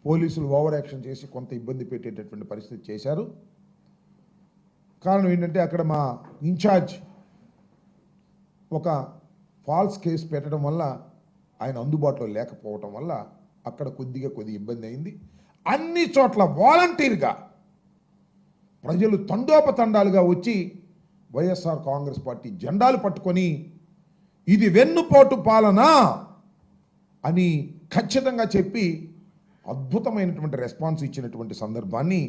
పోలీసులు over action చేసి కొంత ఇబ్బంది పెట్టేటటువంటి పరిస్థితి చేశారు. కారణం ఏంటంటే అక్కడ మా ఇన్ఛార్జ్ ఒక ఫాల్స్ కేసు పెట్టడం వల్ల ఆయన అందుబాటులో లేకపోవటం వల్ల అక్కడ కొద్ది ఇబ్బంది అయింది. అన్ని చోట్ల వాలంటీర్గా ప్రజలు తండోపతండాలుగా వచ్చి వైఎస్ఆర్ కాంగ్రెస్ పార్టీ జెండాలు పట్టుకొని ఇది వెన్నుపోటు పాలన అని ఖచ్చితంగా చెప్పి అద్భుతమైనటువంటి రెస్పాన్స్ ఇచ్చినటువంటి సందర్భాన్ని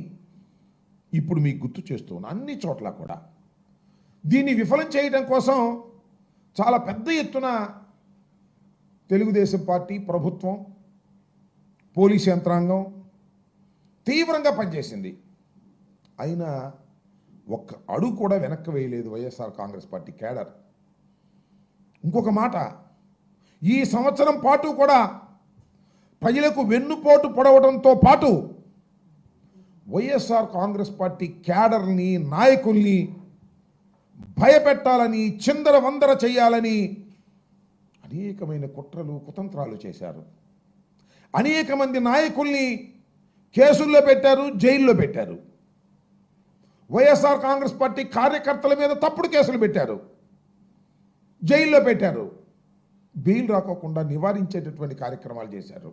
ఇప్పుడు మీకు గుర్తు చేస్తున్నాను. అన్ని చోట్ల కూడా దీన్ని విఫలం చేయడం కోసం చాలా పెద్ద ఎత్తున తెలుగుదేశం పార్టీ ప్రభుత్వం, పోలీసు యంత్రాంగం తీవ్రంగా పనిచేసింది. అయినా ఒక్క అడుగు కూడా వెనక్కి వేయలేదు వైఎస్ఆర్ కాంగ్రెస్ పార్టీ కేడర్. ఇంకొక మాట, ఈ సంవత్సరం పాటు కూడా ప్రజలకు వెన్నుపోటు పొడవడంతో పాటు వైఎస్ఆర్ కాంగ్రెస్ పార్టీ క్యాడర్ని, నాయకుల్ని భయపెట్టాలని, చిందర వందర చేయాలని అనేకమైన కుట్రలు కుతంత్రాలు చేశారు. అనేక మంది నాయకుల్ని కేసుల్లో పెట్టారు, జైల్లో పెట్టారు. వైఎస్ఆర్ కాంగ్రెస్ పార్టీ కార్యకర్తల మీద తప్పుడు కేసులు పెట్టారు, జైల్లో పెట్టారు. బెయిల్ రాకోకుండా నివారించేటటువంటి కార్యక్రమాలు చేశారు.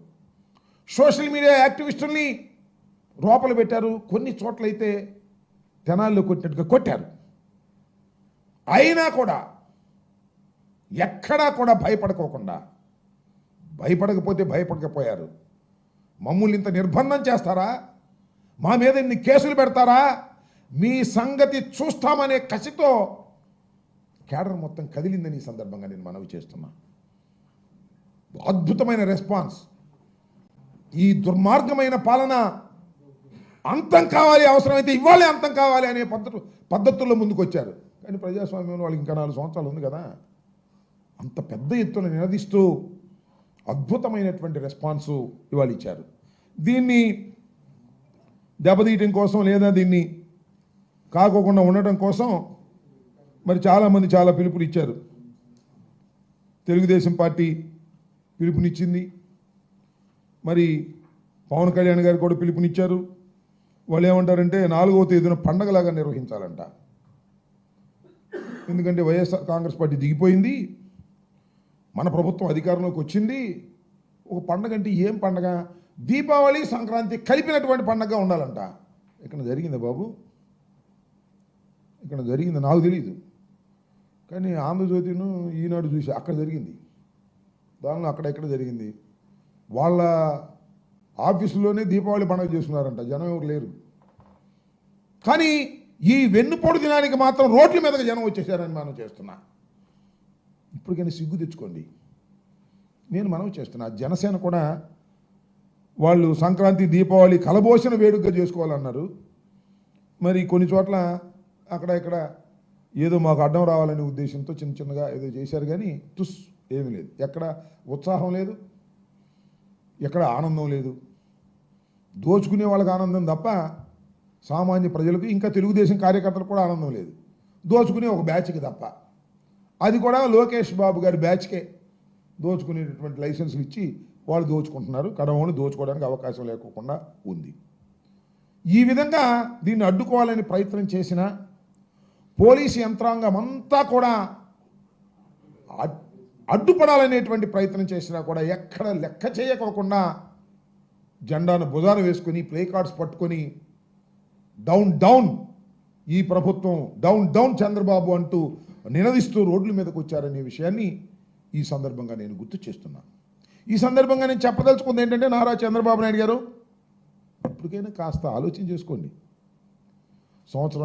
సోషల్ మీడియా యాక్టివిస్టుల్ని లోపల పెట్టారు. కొన్ని చోట్లయితే తెనాల్లో కొట్టినట్టుగా కొట్టారు. అయినా కూడా ఎక్కడా కూడా భయపడకోకుండా, భయపడకపోతే భయపడకపోయారు. మమ్మల్ని ఇంత నిర్బంధం చేస్తారా, మా మీద ఇన్ని కేసులు పెడతారా, మీ సంగతి చూస్తామనే కసితో కేడర్ మొత్తం కదిలిందని ఈ సందర్భంగా నేను మనవి చేస్తున్నా. అద్భుతమైన రెస్పాన్స్. ఈ దుర్మార్గమైన పాలన అంతం కావాలి, అవసరమైతే ఇవ్వాలి, అంతం కావాలి అనే పద్ధతుల్లో ముందుకు వచ్చారు. కానీ ప్రజాస్వామ్యంలో వాళ్ళకి ఇంకా 4 సంవత్సరాలు ఉంది కదా. అంత పెద్ద ఎత్తున నినదిస్తూ అద్భుతమైనటువంటి రెస్పాన్సు ఇవాళ ఇచ్చారు. దీన్ని దెబ్బతీయటం కోసం లేదా దీన్ని కాకోకుండా ఉండటం కోసం మరి చాలామంది చాలా పిలుపులు ఇచ్చారు. తెలుగుదేశం పార్టీ పిలుపునిచ్చింది, మరి పవన్ కళ్యాణ్ గారు కూడా పిలుపునిచ్చారు. వాళ్ళు ఏమంటారంటే 4వ తేదీన పండగలాగా నిర్వహించాలంట. ఎందుకంటే వైఎస్ఆర్ కాంగ్రెస్ పార్టీ దిగిపోయింది, మన ప్రభుత్వం అధికారంలోకి వచ్చింది. ఒక పండగ అంటే ఏం పండగ? దీపావళి, సంక్రాంతి కలిపినటువంటి పండగగా ఉండాలంట. ఇక్కడ జరిగిందా బాబు? ఇక్కడ జరిగింది నాకు తెలియదు, కానీ ఆంధ్రజ్యోతిను ఈనాడు చూసి అక్కడ జరిగింది. దానిలో అక్కడ జరిగింది. వాళ్ళ ఆఫీసులోనే దీపావళి పండుగ చేసుకున్నారంట, జనం ఎవరు లేరు. కానీ ఈ వెన్నుపోటు దినానికి మాత్రం రోడ్ల మీదకి జనం వచ్చేసారని మనం చేస్తున్నా. ఇప్పటికైనా సిగ్గు తెచ్చుకోండి. నేను మనవి చేస్తున్నా, జనసేన కూడా వాళ్ళు సంక్రాంతి, దీపావళి కలబోసిన వేడుకగా చేసుకోవాలన్నారు. మరి కొన్ని చోట్ల అక్కడ ఇక్కడ ఏదో మాకు అడ్డం రావాలనే ఉద్దేశంతో చిన్నగా ఏదో చేశారు. కానీ ఏమీ లేదు, ఎక్కడ ఉత్సాహం లేదు, ఎక్కడ ఆనందం లేదు. దోచుకునే వాళ్ళకి ఆనందం తప్ప సామాన్య ప్రజలకు, ఇంకా తెలుగుదేశం కార్యకర్తలకు కూడా ఆనందం లేదు. దోచుకునే ఒక బ్యాచ్కి తప్ప, అది కూడా లోకేష్ బాబు గారి బ్యాచ్కే దోచుకునేటటువంటి లైసెన్సులు ఇచ్చి వాళ్ళు దోచుకుంటున్నారు. కడమని దోచుకోవడానికి అవకాశం లేకుండా ఉంది. ఈ విధంగా దీన్ని అడ్డుకోవాలని ప్రయత్నం చేసిన పోలీసు యంత్రాంగం అంతా కూడా అడ్డుపడాలనేటువంటి ప్రయత్నం చేసినా కూడా ఎక్కడ లెక్క చేయకోకుండా జెండాను భుజాన వేసుకొని, ప్లే కార్డ్స్ పట్టుకొని డౌన్ డౌన్ ఈ ప్రభుత్వం, డౌన్ డౌన్ చంద్రబాబు అంటూ నినదిస్తూ రోడ్ల మీదకి వచ్చారనే విషయాన్ని ఈ సందర్భంగా నేను గుర్తు చేస్తున్నాను. ఈ సందర్భంగా నేను చెప్పదలుచుకుంది ఏంటంటే, నారా చంద్రబాబు నాయుడు గారు ఇప్పటికైనా కాస్త ఆలోచన చేసుకోండి. సంవత్సరం